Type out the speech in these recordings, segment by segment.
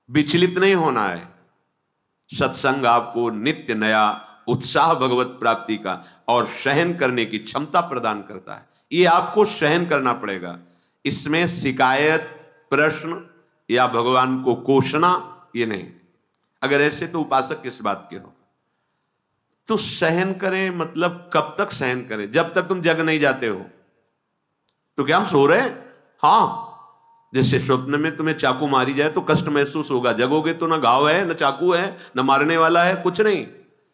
विचलित नहीं होना है। सत्संग आपको नित्य नया उत्साह भगवत प्राप्ति का और सहन करने की क्षमता प्रदान करता है। ये आपको सहन करना पड़ेगा। इसमें शिकायत, प्रश्न या भगवान को कोसना ये नहीं। अगर ऐसे तो उपासक किस बात के हो। तो सहन करें मतलब कब तक सहन करें? जब तक तुम जग नहीं जाते हो। तो क्या हम सो रहे हैं? हाँ, जैसे स्वप्न में तुम्हें चाकू मारी जाए तो कष्ट महसूस होगा, जगोगे तो ना घाव है, न चाकू है, न मारने वाला है, कुछ नहीं।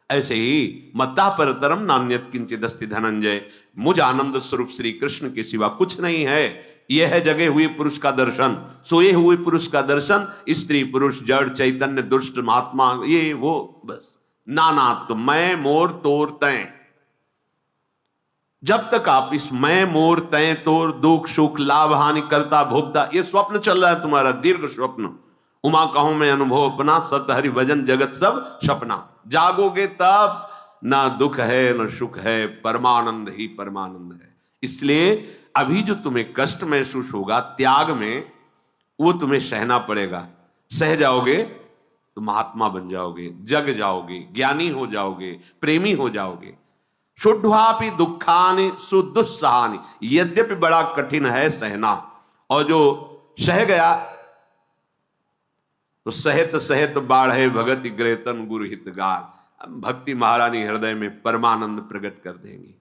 ऐसे ही मत्ता परतरम नान्यत किंचिदस्ति धनंजय, मुझ आनंद स्वरूप श्री कृष्ण के सिवा कुछ नहीं है। यह है जगे हुए पुरुष का दर्शन, सोए हुए पुरुष का दर्शन, स्त्री पुरुष जड़ चैतन्य दुष्ट महात्मा ये वो, बस नाना तो मैं मोर तोर तय। जब तक आप इस मैं मोर तय तोर दुख सुख लाभ हानि करता भोगता, ये स्वप्न चल रहा है तुम्हारा, दीर्घ स्वप्न, उमा कहूं मैं अनुभव अपना, सत हरि भजन जगत सब सपना। जागोगे तब ना दुख है न सुख है, परमानंद ही परमानंद है। इसलिए अभी जो तुम्हें कष्ट महसूस होगा त्याग में, वो तुम्हें सहना पड़ेगा। सह जाओगे तो महात्मा बन जाओगे, जग जाओगे, ज्ञानी हो जाओगे, प्रेमी हो जाओगे। शुद्धापि दुखानि सुदुस्सहानि, यद्यपि बड़ा कठिन है सहना, और जो सह गया तो सहत सहत बाढ़े भगति ग्रेतन गुरु हितगार। भक्ति महारानी हृदय में परमानंद प्रकट कर देंगी।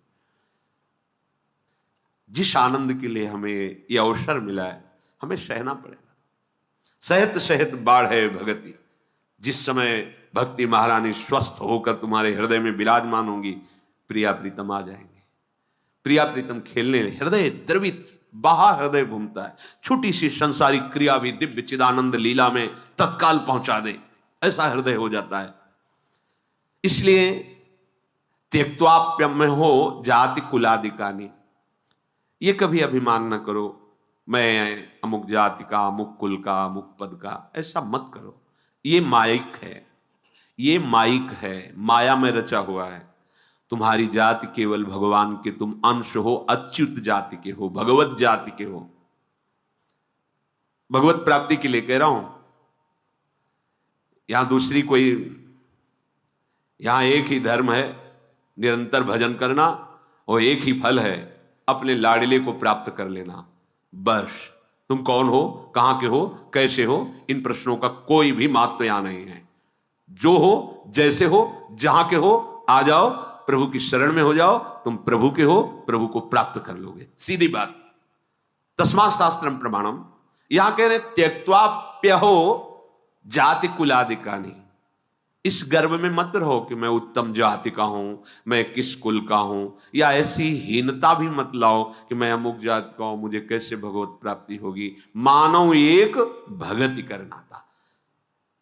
जिस आनंद के लिए हमें यह अवसर मिला है, हमें सहना पड़ेगा। सहत सहत बाढ़े भगति, जिस समय भक्ति महारानी स्वस्थ होकर तुम्हारे हृदय में विराजमान होंगी, प्रिया प्रीतम आ जाएंगे। प्रिया प्रीतम खेलने, हृदय द्रवित, बाहा हृदय घूमता है। छोटी सी संसारिक क्रिया भी दिव्य चिदानंद लीला में तत्काल पहुंचा दे, ऐसा हृदय हो जाता है। इसलिए त्यक्त्वाप्यम में हो जाति कुलादिकानी, ये कभी अभिमान न करो मैं अमुक जाति का, अमुक कुल का, अमुक पद का, ऐसा मत करो। ये माइक है, ये माइक है, माया में रचा हुआ है। तुम्हारी जाति केवल भगवान के तुम अंश हो, अच्युत जाति के हो, भगवत जाति के हो। भगवत प्राप्ति के लिए कह रहा हूं। यहां दूसरी कोई, यहां एक ही धर्म है, निरंतर भजन करना, और एक ही फल है, अपने लाडले को प्राप्त कर लेना। बस तुम कौन हो, कहां के हो, कैसे हो, इन प्रश्नों का कोई भी महत्व यहां नहीं है। जो हो, जैसे हो, जहां के हो, आ जाओ, प्रभु की शरण में हो जाओ। तुम प्रभु के हो, प्रभु को प्राप्त कर लोगे, सीधी बात। तस्मात् शास्त्रम प्रमाणम। यहां कह रहे त्यक्त्वाप्यहो जाति कुलादिकानि। इस गर्व में मत रहो कि मैं उत्तम जाति का हूं, मैं किस कुल का हूं, या ऐसी हीनता भी मत लाओ कि मैं अमुक जाति का हूं, मुझे कैसे भगवत प्राप्ति होगी। मानव एक भगति करना था,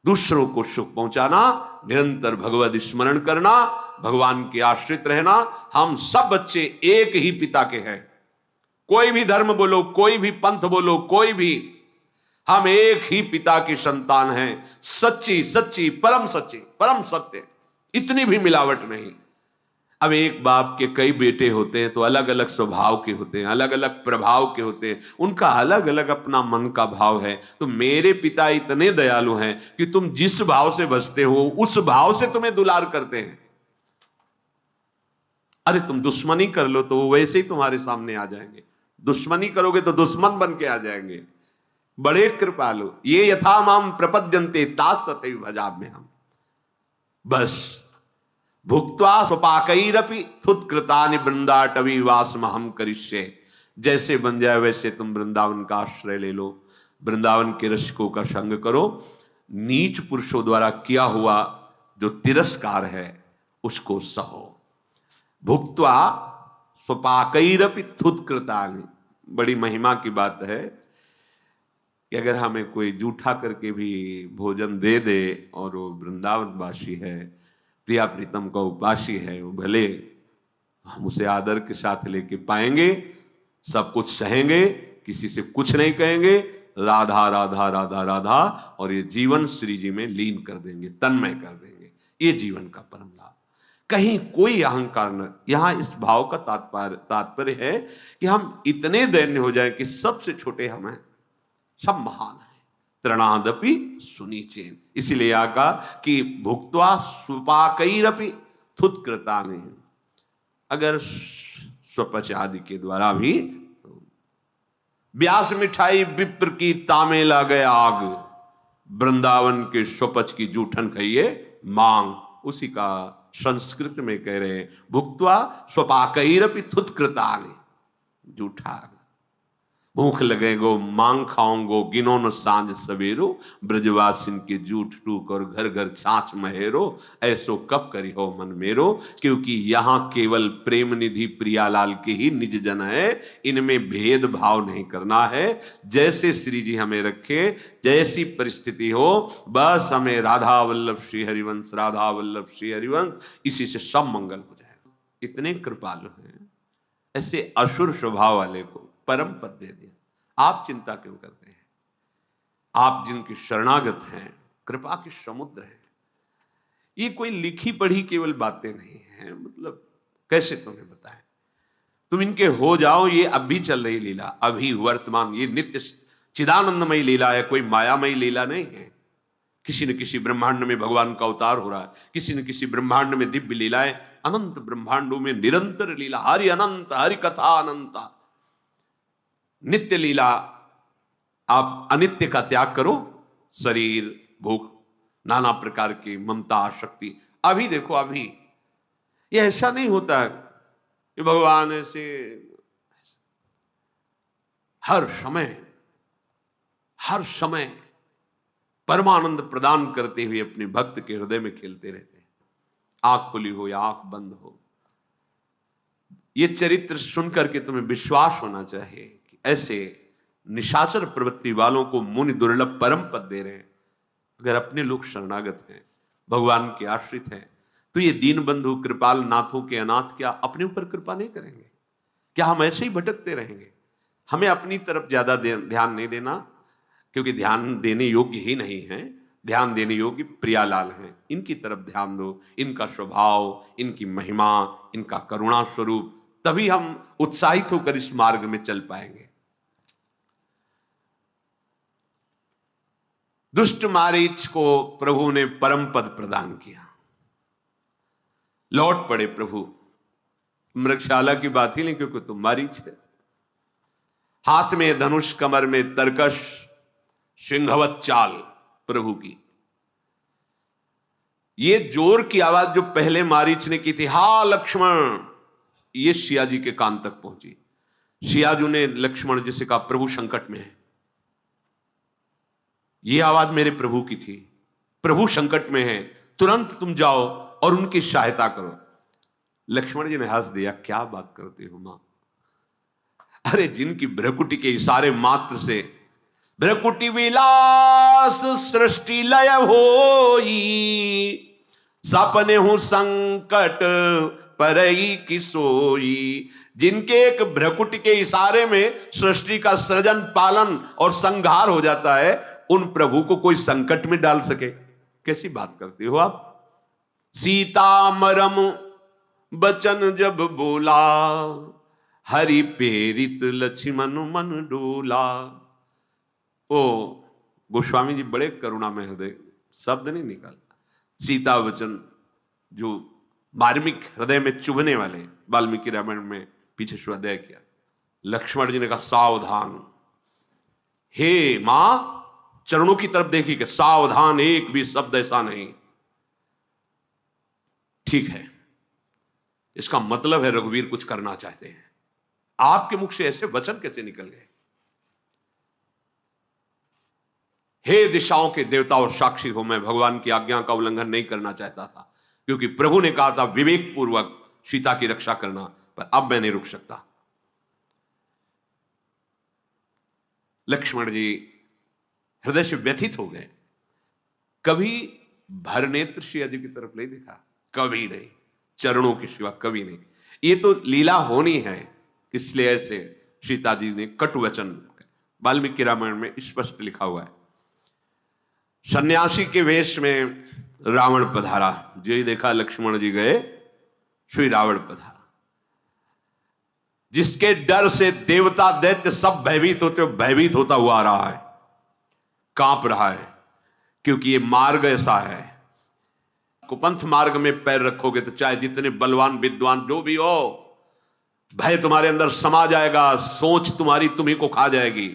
दूसरों को सुख पहुंचाना, निरंतर भगवत स्मरण करना, भगवान के आश्रित रहना। हम सब बच्चे एक ही पिता के हैं। कोई भी धर्म बोलो, कोई भी पंथ बोलो, कोई भी, हम एक ही पिता की संतान हैं। सच्ची सच्ची परम सच्ची परम सत्य, इतनी भी मिलावट नहीं। अब एक बाप के कई बेटे होते हैं तो अलग अलग स्वभाव के होते हैं, अलग अलग प्रभाव के होते हैं, उनका अलग अलग अपना मन का भाव है। तो मेरे पिता इतने दयालु हैं कि तुम जिस भाव से बसते हो उस भाव से तुम्हें दुलार करते हैं। अरे तुम दुश्मनी कर लो तो वो वैसे ही तुम्हारे सामने आ जाएंगे, दुश्मनी करोगे तो दुश्मन बन के आ जाएंगे। बड़े कृपालु, ये यथा माम प्रपद्यन्ते तास तथैव भजाम्य हम। बस भुक्त्वा स्वपाकैरपि थुत्कृतानि वृंदाटवी वासमहं करिष्ये। जैसे बन जाए वैसे तुम वृंदावन का आश्रय ले लो, वृंदावन के रसिकों का संग करो। नीच पुरुषों द्वारा किया हुआ जो तिरस्कार है उसको सहो। भुक्त्वा स्वपाकैरपि थुत्कृतानि, बड़ी महिमा की बात है कि अगर हमें कोई जूठा करके भी भोजन दे दे और वो वृंदावन वासी है, प्रिया प्रीतम का उपासी है, वो भले हम उसे आदर के साथ लेके पाएंगे, सब कुछ सहेंगे, किसी से कुछ नहीं कहेंगे, राधा राधा राधा राधा, और ये जीवन श्री जी में लीन कर देंगे, तन्मय कर देंगे। ये जीवन का परम लाभ। कहीं कोई अहंकार न। यहां इस भाव का तात्पर्य है कि हम इतने दैन्य हो जाए कि सबसे छोटे हम हैं, सब महान हैं, तृणादपि सुनीचेन। इसीलिए यहाँ कहा कि भुक्त्वा स्वपाकैरपि थुत्कृतानि, अगर स्वपच आदि के द्वारा भी। व्यास मिठाई विप्र की तामे ला गए आग, वृंदावन के स्वपच की जूठन खाइए मांग। उसी का संस्कृत में कह रहे हैं भुक्त्वा स्वपाकैरपि थुत्कृतानि, जूठा। भूख लगेगो मांग खाओंगो, गिनो न सांझ सवेरो, ब्रजवासिन के जूठ टूक और घर घर छाछ महेरो, ऐसो कब करी हो मन मेरो। क्योंकि यहाँ केवल प्रेम निधि प्रियालाल के ही निज जन है, इनमें भेद भाव नहीं करना है। जैसे श्री जी हमें रखे, जैसी परिस्थिति हो, बस हमें राधा वल्लभ श्री हरिवंश, राधा वल्लभ श्री हरिवंश, इसी से सब मंगल हो जाएगा। इतने कृपालु हैं, ऐसे असुर स्वभाव वाले को परम पद दे दिया। आप चिंता क्यों करते हैं? आप जिनके शरणागत हैं, कृपा के समुद्र हैं। ये कोई लिखी पढ़ी केवल बातें नहीं हैं। मतलब कैसे तुम्हें बताएं, तुम इनके हो जाओ। ये अब भी चल रही लीला, अभी वर्तमान, ये नित्य चिदानंदमयी लीला है, कोई मायामयी लीला नहीं है। किसी न किसी ब्रह्मांड में भगवान का अवतार हो रहा है, किसी न किसी ब्रह्मांड में दिव्य लीलाएं, अनंत ब्रह्मांडों में निरंतर लीला, हरि अनंत, हरि कथा अनंता, नित्य लीला। आप अनित्य का त्याग करो, शरीर, भूख, नाना प्रकार की ममता, शक्ति। अभी देखो, अभी ये ऐसा नहीं होता कि भगवान ऐसे हर समय परमानंद प्रदान करते हुए अपने भक्त के हृदय में खेलते रहते हैं, आंख खुली हो या आंख बंद हो। ये चरित्र सुनकर के तुम्हें विश्वास होना चाहिए कि ऐसे निशाचर प्रवृत्ति वालों को मुनि दुर्लभ परम पद दे रहे हैं। अगर अपने लोग शरणागत हैं, भगवान के आश्रित हैं, तो ये दीन बंधु कृपाल नाथों के अनाथ क्या अपने ऊपर कृपा नहीं करेंगे? क्या हम ऐसे ही भटकते रहेंगे? हमें अपनी तरफ ज्यादा ध्यान नहीं देना, क्योंकि ध्यान देने योग्य ही नहीं है। ध्यान देने योग्य प्रियालाल हैं, इनकी तरफ ध्यान दो, इनका स्वभाव, इनकी महिमा, इनका करुणा स्वरूप, तभी हम उत्साहित होकर इस मार्ग में चल पाएंगे। दुष्ट मारीच को प्रभु ने परम पद प्रदान किया, लौट पड़े प्रभु। मृगशाला की बात ही नहीं, क्योंकि तुम मारीच है। हाथ में धनुष, कमर में तरकश, सिंहवत चाल प्रभु की। ये जोर की आवाज जो पहले मारीच ने की थी, हा लक्ष्मण, ये सिया जी के कान तक पहुंची। सिया जी ने लक्ष्मण जी से कहा, प्रभु संकट में है। ये आवाज मेरे प्रभु की थी, प्रभु संकट में है, तुरंत तुम जाओ और उनकी सहायता करो। लक्ष्मण जी ने हंस दिया, क्या बात करते हो मां? अरे जिनकी भ्रकुटी के इशारे मात्र से भ्रकुटी विलास सृष्टि लय होई, सपने हूं संकट परई की सोई। जिनके एक भ्रकुटी के इशारे में सृष्टि का सृजन, पालन और संहार हो जाता है, उन प्रभु को कोई संकट में डाल सके? कैसी बात करते हो आप? सीता मरम बचन जब बोला, हरि प्रेरित लक्ष्मण मन डोला। ओ गोस्वामी जी बड़े करुणा में हृदय, शब्द नहीं निकल। सीता वचन जो मार्मिक, हृदय में चुभने वाले, वाल्मीकि रामायण में पीछे स्वाध्याय किया। लक्ष्मण जी ने कहा, सावधान, हे मां, चरणों की तरफ देखी कि सावधान, एक भी शब्द ऐसा नहीं। ठीक है, इसका मतलब है रघुवीर कुछ करना चाहते हैं। आपके मुख से ऐसे वचन कैसे निकल गए? हे दिशाओं के देवता और साक्षी हो, मैं भगवान की आज्ञा का उल्लंघन नहीं करना चाहता था, क्योंकि प्रभु ने कहा था विवेक पूर्वक सीता की रक्षा करना, पर अब मैं नहीं रुक सकता। लक्ष्मण जी हृदय से व्यथित हो गए। कभी भरनेत्र सिया जी की तरफ नहीं देखा, कभी नहीं, चरणों के सिवा कभी नहीं। ये तो लीला होनी है, इसलिए ऐसे सीता जी ने कटु वचन, वाल्मीकि रामायण में स्पष्ट लिखा हुआ है। सन्यासी के वेश में रावण पधारा, जो ही देखा लक्ष्मण जी गए, श्री रावण पधारा। जिसके डर से देवता दैत्य सब भयभीत होते, भयभीत होता हुआ आ रहा है। कांप रहा है, क्योंकि ये मार्ग ऐसा है। कुपंथ मार्ग में पैर रखोगे तो चाहे जितने बलवान विद्वान जो भी हो, भय तुम्हारे अंदर समा जाएगा, सोच तुम्हारी तुम्ही को खा जाएगी।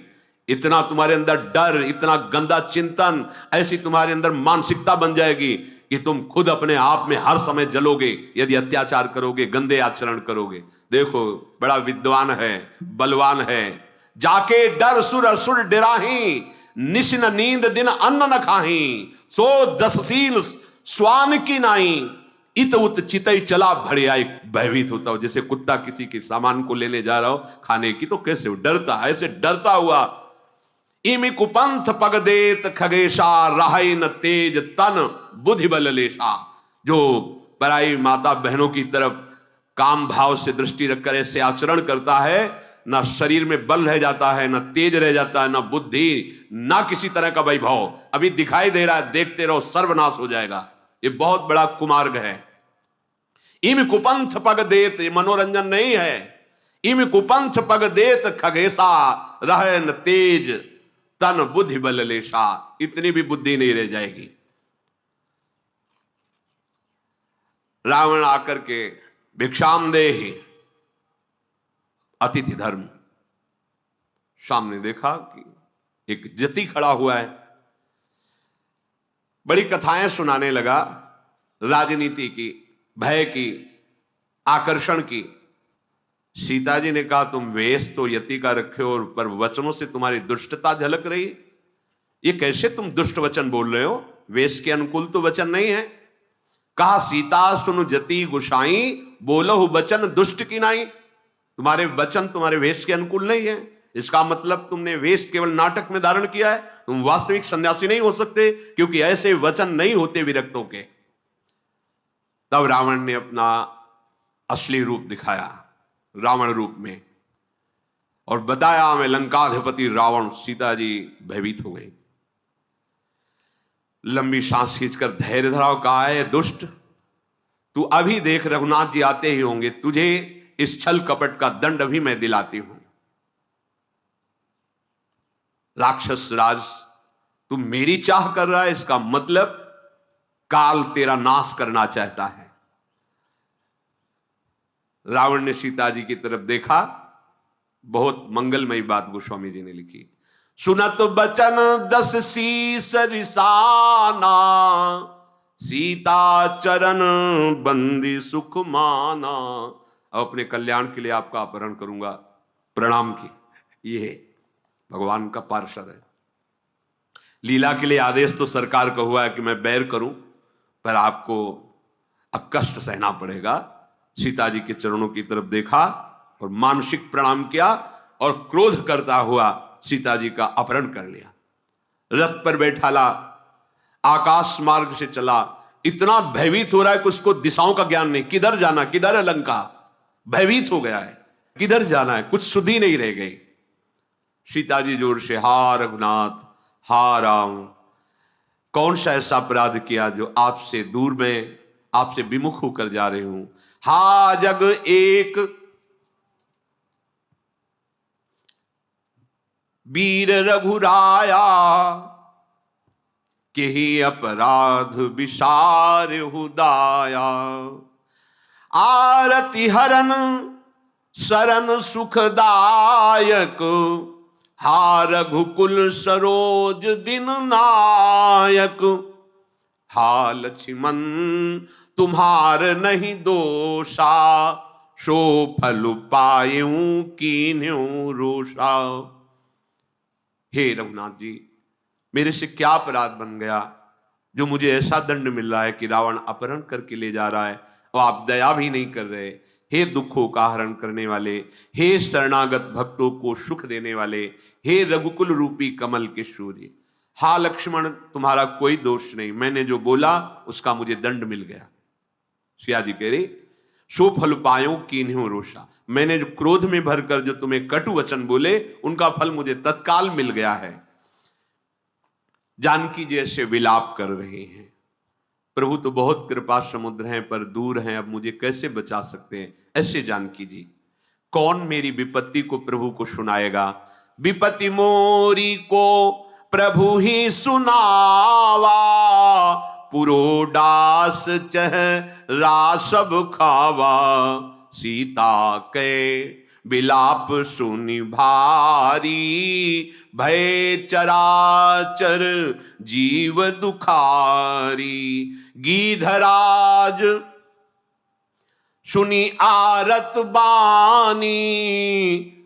इतना तुम्हारे अंदर डर, इतना गंदा चिंतन, ऐसी तुम्हारे अंदर मानसिकता बन जाएगी कि तुम खुद अपने आप में हर समय जलोगे यदि अत्याचार करोगे, गंदे आचरण करोगे। देखो, बड़ा विद्वान है, बलवान है, जाके डर सुर असुर डराही, निशिन नींद दिन अन्न न खाही, सो दसशील स्वान की नाई, इत उत चितई चला भड़ियाई। भयभीत होता हो, जैसे कुत्ता किसी के सामान को लेने जा रहा हो खाने की, तो कैसे डरता, ऐसे डरता हुआ। इमि कुपंथ पग देत खगेशा, राहई न तेज तन बुद्धि बल लेशा। जो पराई माता बहनों की तरफ काम भाव से दृष्टि रखकर ऐसे आचरण करता है, ना शरीर में बल रह जाता है, ना तेज रह जाता है, ना बुद्धि, ना किसी तरह का वैभव। अभी दिखाई दे रहा है, देखते रहो, सर्वनाश हो जाएगा। ये बहुत बड़ा कुमार्ग है। इम कुपंथ पग देत, ये मनोरंजन नहीं है। इम कुपंथ पग देत खगेशा, रह न तेज तन बुद्धि बल लेशा। इतनी भी बुद्धि नहीं रह जाएगी। रावण आकर के भिक्षाम देहि, अतिथि धर्म, सामने देखा कि एक जति खड़ा हुआ है, बड़ी कथाएं सुनाने लगा, राजनीति की, भय की, आकर्षण की। सीता जी ने कहा, तुम वेश तो यति का रखे हो, और पर वचनों से तुम्हारी दुष्टता झलक रही। ये कैसे तुम दुष्ट वचन बोल रहे हो? वेश के अनुकूल तो वचन नहीं है। कहा, सीता सुनु जति गुसाई, बोलहु वचन दुष्ट की नाई। तुम्हारे वचन तुम्हारे वेश के अनुकूल नहीं है। इसका मतलब तुमने वेश केवल नाटक में धारण किया है, तुम वास्तविक सन्यासी नहीं हो सकते, क्योंकि ऐसे वचन नहीं होते विरक्तों के। तब रावण ने अपना असली रूप दिखाया, रावण रूप में, और बताया, मैं लंकाधिपति रावण। सीता जी भयभीत हो गई, लंबी सांस खींचकर धैर्य धराओ। कहा है, दुष्ट, तू अभी देख, रघुनाथ जी आते ही होंगे, तुझे इस छल कपट का दंड भी मैं दिलाती हूं। राक्षस राज, तू मेरी चाह कर रहा है, इसका मतलब काल तेरा नाश करना चाहता है। रावण ने सीता जी की तरफ देखा। बहुत मंगलमयी बात गोस्वामी जी ने लिखी। सुनत बचन दस शीस रिसाना, सीता चरण बंदी सुख माना। अब अपने कल्याण के लिए आपका अपहरण करूंगा, प्रणाम की। ये भगवान का पार्षद है। लीला के लिए आदेश तो सरकार का हुआ है कि मैं बैर करूं, पर आपको अब कष्ट सहना पड़ेगा। सीता जी के चरणों की तरफ देखा और मानसिक प्रणाम किया, और क्रोध करता हुआ सीता जी का अपहरण कर लिया। रथ पर बैठाला, आकाश मार्ग से चला। इतना भयभीत हो रहा है कि उसको दिशाओं का ज्ञान नहीं, किधर जाना, किधर है लंका। भयभीत हो गया है, किधर जाना है, कुछ सुधि नहीं रह गई। सीता जी जोर से, हा रघुनाथ, हा राम, कौन सा ऐसा अपराध किया जो आपसे दूर में, आपसे विमुख होकर जा रहे हूं। हा जग एक वीर रघुराया, के ही अपराध विसार हुदाया। आरति हरन शरण सुखदायक, हा रघुकुल सरोज दिन नायक। हा लक्ष्मण तुम्हार नहीं दोषा, सो फल पायूं कीन्हूं रोषा। हे रघुनाथ जी, मेरे से क्या अपराध बन गया जो मुझे ऐसा दंड मिल रहा है कि रावण अपहरण करके ले जा रहा है और आप दया भी नहीं कर रहे। हे दुखों का हरण करने वाले, हे शरणागत भक्तों को सुख देने वाले, हे रघुकुल रूपी कमल के सूर्य। हा लक्ष्मण, तुम्हारा कोई दोष नहीं, मैंने जो बोला उसका मुझे दंड मिल गया। सिया जी कह रही, सो फल पायो कीन्हूं रोषा। मैंने जो क्रोध में भरकर जो तुम्हें कटु वचन बोले, उनका फल मुझे तत्काल मिल गया है। जानकी जैसे विलाप कर रहे हैं, प्रभु तो बहुत कृपा समुद्र हैं पर दूर हैं, अब मुझे कैसे बचा सकते हैं। ऐसे जानकी जी, कौन मेरी विपत्ति को प्रभु को सुनाएगा। विपत्ति मोरी को प्रभु ही सुनावा, पुरोडास चेहरा सब खावा। सीता के बिलाप सुनि भारी, भय चराचर जीव दुखारी। गीधराज सुनि आरत बानी,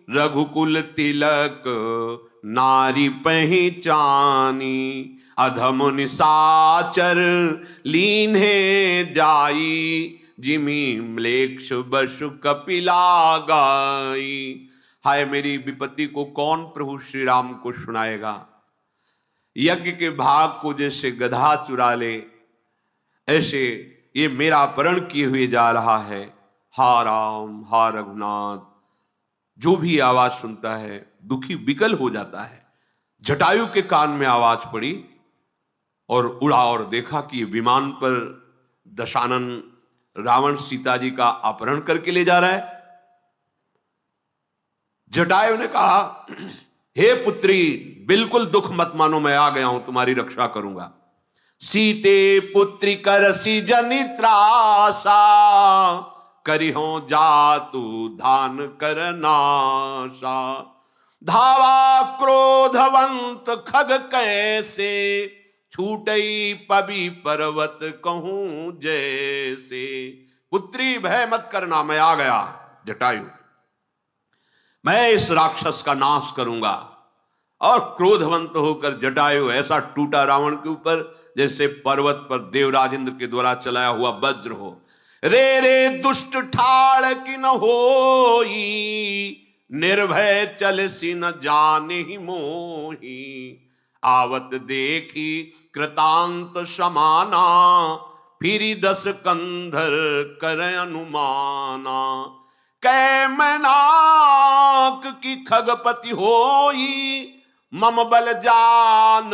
रघुकुल तिलक नारी पहचानी। अधम निशाचर लीन्हे जाई, जिमी म्लेच्छ बसु कपिला गाई। हाय मेरी विपत्ति को कौन प्रभु श्री राम को सुनाएगा। यज्ञ के भाग को जैसे गधा चुरा ले, ऐसे ये मेरा अपहरण किए हुए जा रहा है। हा राम हा रघुनाथ। जो भी आवाज सुनता है दुखी विकल हो जाता है। जटायु के कान में आवाज पड़ी और उड़ा और देखा कि विमान पर दशानन रावण सीता जी का अपहरण करके ले जा रहा है। जटायु ने कहा, हे पुत्री, बिल्कुल दुख मत मानो, मैं आ गया हूं, तुम्हारी रक्षा करूंगा। सीते पुत्री करसी जनि त्रासा, करिहो जातु धान करनाशा। धावा क्रोधवंत खग कैसे, छूटई पबी पर्वत कहूं जैसे। पुत्री भय मत करना, मैं आ गया जटायु, मैं इस राक्षस का नाश करूंगा। और क्रोधवंत होकर जटायु ऐसा टूटा रावण के ऊपर जैसे पर्वत पर देवराज इंद्र के द्वारा चलाया हुआ वज्र हो। रे रे दुष्ट ठाड़ की न होई, निर्भय चल सी न जाने ही मोही। आवत देखी कृतांत समाना, फिरी 10 कंधर कर अनुमाना। कै मैनाक की खगपति होई, मम बल जान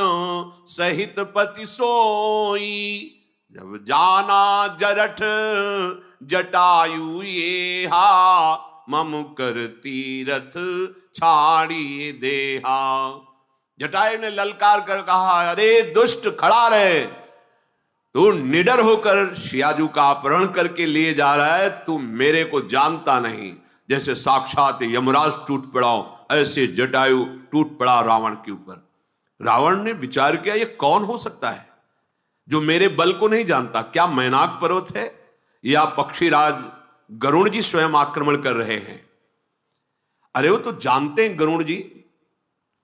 सहित पति सोई। जब जाना जरठ जटायु ये हा, मम कर तीरथ छाड़ी देहा। जटायु ने ललकार कर कहा, अरे दुष्ट खड़ा रहे, तू निडर होकर शियाजू का अपहरण करके लिए जा रहा है। तू मेरे को जानता नहीं। जैसे साक्षात यमराज टूट पड़ा ऐसे जटायु टूट पड़ा रावण के ऊपर। रावण ने विचार किया, ये कौन हो सकता है जो मेरे बल को नहीं जानता। क्या मैनाक पर्वत है या पक्षीराज गरुड़ जी स्वयं आक्रमण कर रहे हैं। अरे वो तो जानते हैं गरुड़ जी,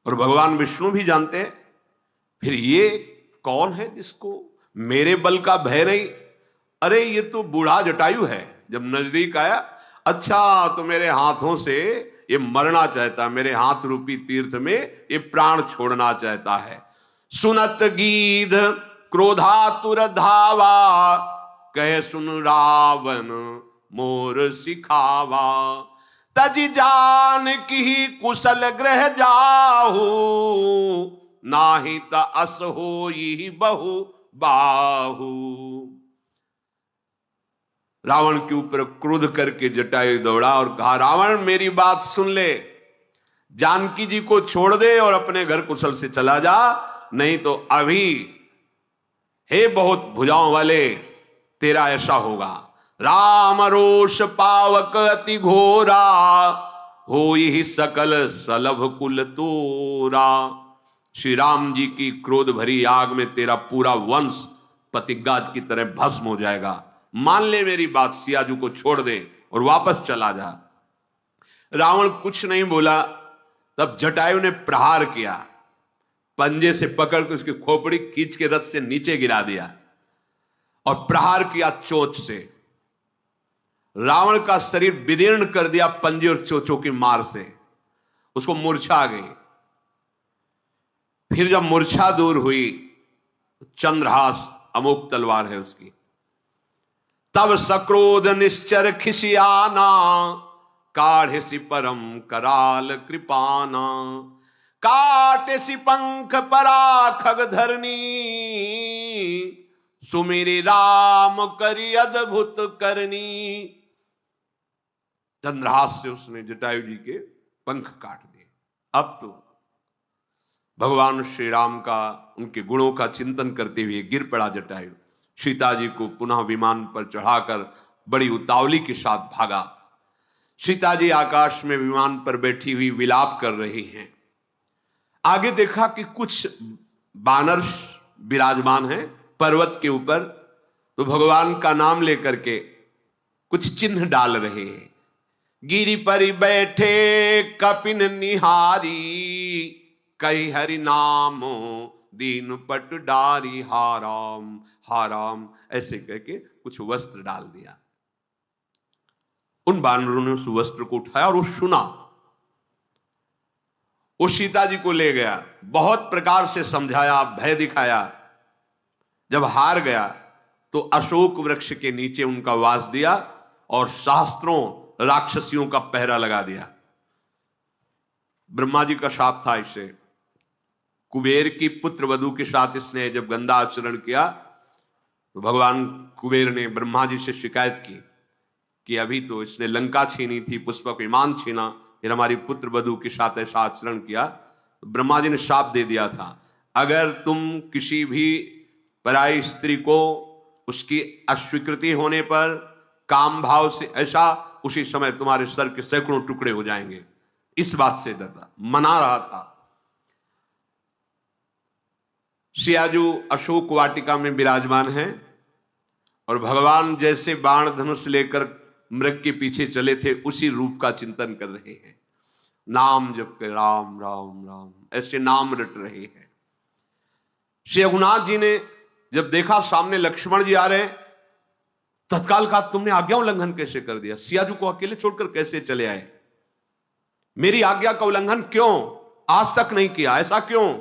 और भगवान विष्णु भी जानते हैं, फिर ये कौन है जिसको मेरे बल का भय नहीं। अरे ये तो बूढ़ा जटायु है। जब नजदीक आया, अच्छा तो मेरे हाथों से ये मरना चाहता, मेरे हाथ रूपी तीर्थ में ये प्राण छोड़ना चाहता है। सुनत गीध क्रोधातुर धावा, कहे सुन रावण मोर सिखावा। तजी जान की कुशल ग्रह जाहू, नाही त अस होई बहु बाहू। रावण के ऊपर क्रोध करके जटायु दौड़ा और कहा, रावण मेरी बात सुन ले, जानकी जी को छोड़ दे और अपने घर कुशल से चला जा, नहीं तो अभी हे बहुत भुजाओं वाले तेरा ऐसा होगा। राम रोष पावक अति घोरा, हो ही सकल सलभ कुल तोरा। श्री राम जी की क्रोध भरी आग में तेरा पूरा वंश पतिगाद की तरह भस्म हो जाएगा। मान ले मेरी बात, सियाजू को छोड़ दे और वापस चला जा। रावण कुछ नहीं बोला। तब जटायु ने प्रहार किया, पंजे से पकड़ के उसकी खोपड़ी खींच के रथ से नीचे गिरा दिया और प्रहार किया चोंच से। रावण का शरीर विदीर्ण कर दिया पंजे और चोंचों की मार से, उसको मूर्छा आ गई। फिर जब मूर्छा दूर हुई, चंद्रहास अमोघ तलवार है उसकी, तब सक्रोध निश्चर खिसियाना, काढ़े सी परम कराल कृपाना। काटे सी पंख परा खग धरनी, सुमिरि राम करी अद्भुत करनी। चंद्रहास से उसने जटायु जी के पंख काट दिए। अब तो भगवान श्री राम का, उनके गुणों का चिंतन करते हुए गिर पड़ा जटायु। सीता जी को पुनः विमान पर चढ़ाकर बड़ी उतावली के साथ भागा। सीता जी आकाश में विमान पर बैठी हुई विलाप कर रही हैं। आगे देखा कि कुछ बानर विराजमान हैं पर्वत के ऊपर, तो भगवान का नाम लेकर के कुछ चिन्ह डाल रहे हैं। गिरि पर बैठे कपिन निहारी, कई हरि नामो दीन पट डारी, हाराम हाराम, ऐसे करके कुछ वस्त्र डाल दिया। उन बानरों ने उस वस्त्र को उठाया और वो सुना। वो सीता जी को ले गया, बहुत प्रकार से समझाया, भय दिखाया। जब हार गया तो अशोक वृक्ष के नीचे उनका वास दिया और शास्त्रों राक्षसियों का पहरा लगा दिया। ब्रह्मा जी का शाप था इसे। कुबेर की पुत्र वधू के साथ इसने जब गंदा आचरण किया तो भगवान कुबेर ने ब्रह्मा जी से शिकायत की कि अभी तो इसने लंका छीनी थी, पुष्पक विमान छीना, फिर हमारी पुत्र वधू के साथ ऐसा आचरण किया। तो ब्रह्मा जी ने शाप दे दिया था, अगर तुम किसी भी पराई स्त्री को उसकी अस्वीकृति होने पर काम भाव से ऐसा, उसी समय तुम्हारे सर के सैकड़ों टुकड़े हो जाएंगे। इस बात से डरता, मना रहा था। सियाजू अशोक वाटिका में विराजमान हैं और भगवान जैसे बाण धनुष लेकर मृग के पीछे चले थे उसी रूप का चिंतन कर रहे हैं। नाम जप के राम राम राम ऐसे नाम रट रहे हैं। श्री रघुनाथ जी ने जब देखा सामने लक्ष्मण जी आ रहे हैं, तत्काल कहा तुमने आज्ञा उल्लंघन कैसे कर दिया? सियाजू को अकेले छोड़कर कैसे चले आए? मेरी आज्ञा का उल्लंघन क्यों? आज तक नहीं किया, ऐसा क्यों?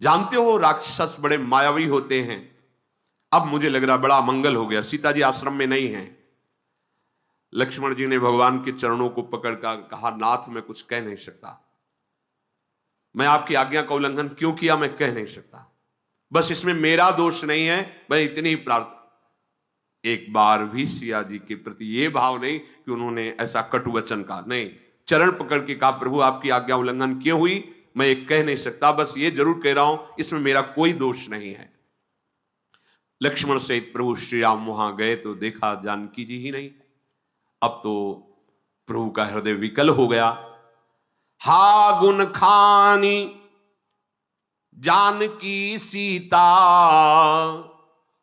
जानते हो राक्षस बड़े मायावी होते हैं। अब मुझे लग रहा बड़ा मंगल हो गया, सीता जी आश्रम में नहीं है। लक्ष्मण जी ने भगवान के चरणों को पकड़कर कहा, नाथ मैं कुछ कह नहीं सकता, मैं आपकी आज्ञा का उल्लंघन क्यों किया मैं कह नहीं सकता, बस इसमें मेरा दोष नहीं है, मैं इतनी ही प्रार्थना। एक बार भी सिया जी के प्रति ये भाव नहीं कि उन्होंने ऐसा कटु वचन कहा, नहीं, चरण पकड़ के कहा प्रभु आपकी आज्ञा उल्लंघन क्यों हुई मैं ये कह नहीं सकता, बस ये जरूर कह रहा हूं इसमें मेरा कोई दोष नहीं है। लक्ष्मण सहित प्रभु श्री राम वहां गए तो देखा जानकी जी ही नहीं। अब तो प्रभु का हृदय विकल हो गया। हा गुण खानी जानकी सीता,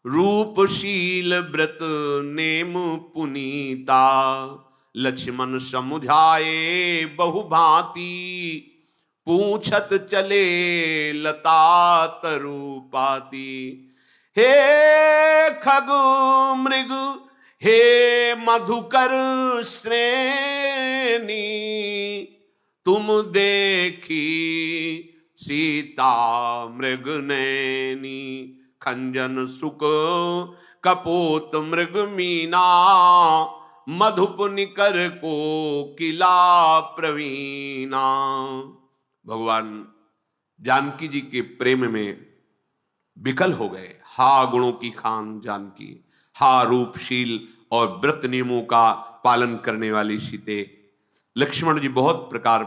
रूपशील व्रत नेम पुनीता, लक्ष्मण समुझाए बहु भांति, पूछत चले लता तरुपाती। हे खग मृग हे मधुकर श्रेणी, तुम देखी सीता मृग नैनी, खंजन सुक कपोत मृग मीना, मधुप निकर को किला प्रवीणा। भगवान जानकी जी के प्रेम में विकल हो गए। हा गुणों की खान जानकी, हा रूपशील और व्रत नियमों का पालन करने वाली सीते। लक्ष्मण जी बहुत प्रकार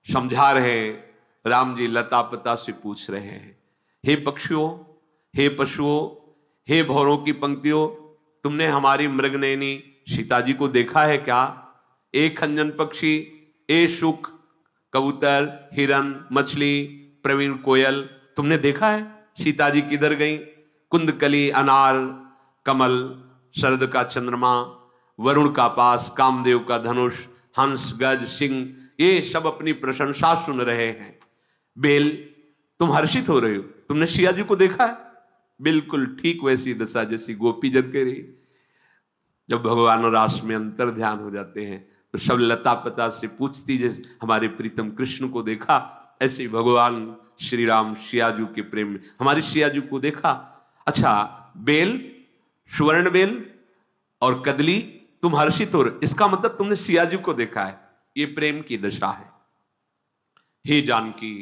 समझा रहे हैं, राम जी लता पता से पूछ रहे हैं, हे पक्षियों, हे पशुओं, हे भौरों की पंक्तियों, तुमने हमारी मृगनयनी सीता जी को देखा है क्या? ए खंजन पक्षी, ए शुक कबूतर, हिरन, मछली, प्रवीण कोयल, तुमने देखा है सीता जी किधर गई? कुंदकली, अनार, कमल, शरद का चंद्रमा, वरुण का पास, कामदेव का धनुष, हंस, गज, सिंह, ये सब अपनी प्रशंसा सुन रहे हैं। बेल, तुम हर्षित हो रहे हो, तुमने सिया जी को देखा है? बिल्कुल ठीक वैसी दशा जैसी गोपी जन के रही। जब भगवान रास में अंतर ध्यान हो जाते हैं तो सब लता पता से पूछती, जैसे हमारे प्रीतम कृष्ण को देखा, ऐसे भगवान श्री राम सियाजू के प्रेम में हमारी सियाजू को देखा। अच्छा, बेल, सुवर्ण बेल और कदली, तुम हर्षित हो रहे, इसका मतलब तुमने सियाजू को देखा है। ये प्रेम की दशा है। हे जानकी,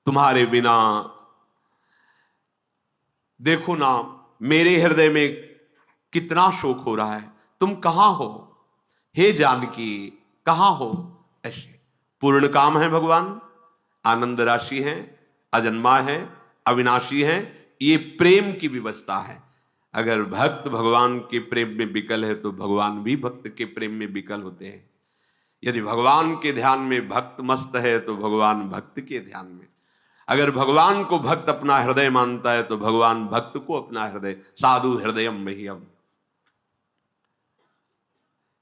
तुम्हारे बिना देखो ना मेरे हृदय में कितना शोक हो रहा है, तुम कहां हो? हे जानकी कहां हो? ऐसे पूर्ण काम है भगवान, आनंद राशि हैं, अजन्मा है, अविनाशी है। ये प्रेम की व्यवस्था है। अगर भक्त भगवान के प्रेम में विकल है तो भगवान भी भक्त के प्रेम में विकल होते हैं। यदि भगवान के ध्यान में भक्त मस्त है तो भगवान भक्त के ध्यान में, अगर भगवान को भक्त अपना हृदय मानता है तो भगवान भक्त को अपना हृदय, साधु हृदयम मह्यम।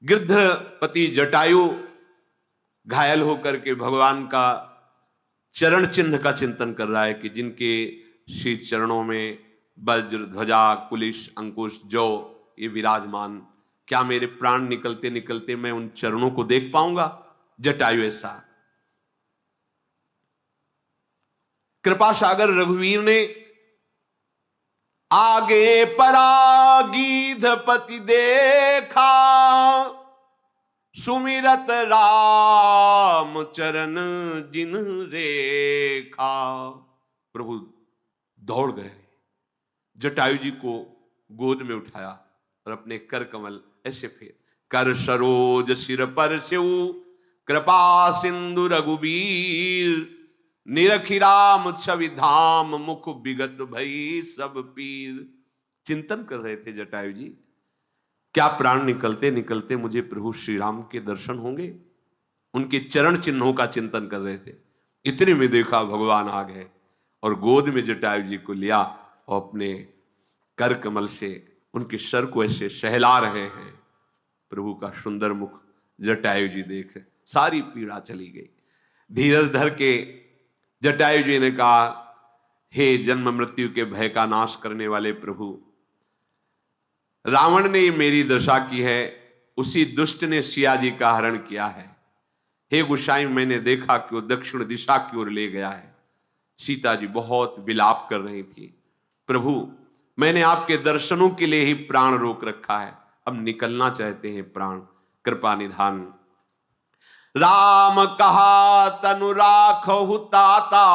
गिरधपति जटायु घायल होकर के भगवान का चरण चिन्ह का चिंतन कर रहा है कि जिनके श्री चरणों में वज्र, ध्वजा, कुलिश, अंकुश, जौ ये विराजमान, क्या मेरे प्राण निकलते निकलते मैं उन चरणों को देख पाऊंगा? जटायु ऐसा। कृपा सागर रघुवीर ने आगे परागीधपति देखा, सुमिरत राम चरण जिन रेखा। प्रभु दौड़ गए, जटायु जी को गोद में उठाया और अपने कर कमल ऐसे फेर, कर सरोज सिर पर स्यु कृपा सिंधु रघुबीर, निरखि राम छवि धाम मुख विगत भई सब पीर। चिंतन कर रहे थे जटायु जी, क्या प्राण निकलते निकलते मुझे प्रभु श्री राम के दर्शन होंगे? उनके चरण चिन्हों का चिंतन कर रहे थे। इतने में देखा भगवान आ गए और गोद में जटायु जी को लिया और अपने कर कमल से उनके सर को ऐसे सहला रहे हैं। प्रभु का सुंदर मुख जटायु जी देख सारी पीड़ा चली गई। धीरज धर के जटायु जी ने कहा, हे जन्म मृत्यु के भय का नाश करने वाले प्रभु, रावण ने मेरी दशा की है, उसी दुष्ट ने सिया जी का हरण किया है। हे गोसाई, मैंने देखा कि वो दक्षिण दिशा की ओर ले गया है। सीता जी बहुत विलाप कर रही थी। प्रभु, मैंने आपके दर्शनों के लिए ही प्राण रोक रखा है, अब निकलना चाहते हैं प्राण, कृपा निधान। राम कहा तनु राखहु ताता,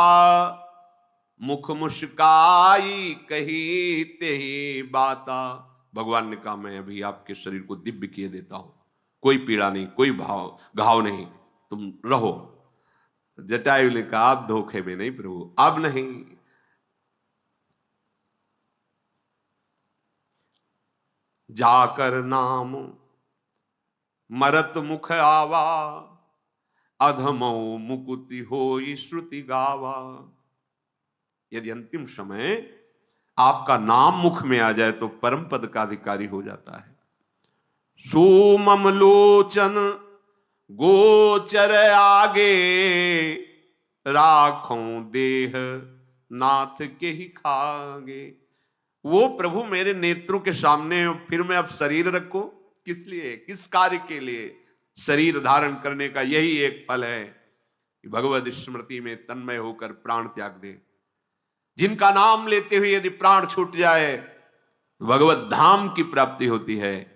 मुख मुस्काई कही तेहि बाता। भगवान ने कहा, मैं अभी आपके शरीर को दिव्य किए देता हूं, कोई पीड़ा नहीं, कोई घाव नहीं, तुम रहो। जटायु ने कहा, आप धोखे में नहीं प्रभु, अब नहीं। जाकर नाम मरत मुख आवा, अधमो मुकुति होई श्रुति गावा। यदि अंतिम समय आपका नाम मुख में आ जाए तो परम पद का अधिकारी हो जाता है। सुमम लोचन गोचर आगे, राखों देह नाथ के ही खागे। वो प्रभु मेरे नेत्रों के सामने, फिर मैं अब शरीर रखूं किस लिए, किस कार्य के लिए? शरीर धारण करने का यही एक फल है कि भगवद स्मृति में तन्मय होकर प्राण त्याग दे। जिनका नाम लेते हुए यदि प्राण छूट जाए तो भगवत धाम की प्राप्ति होती है।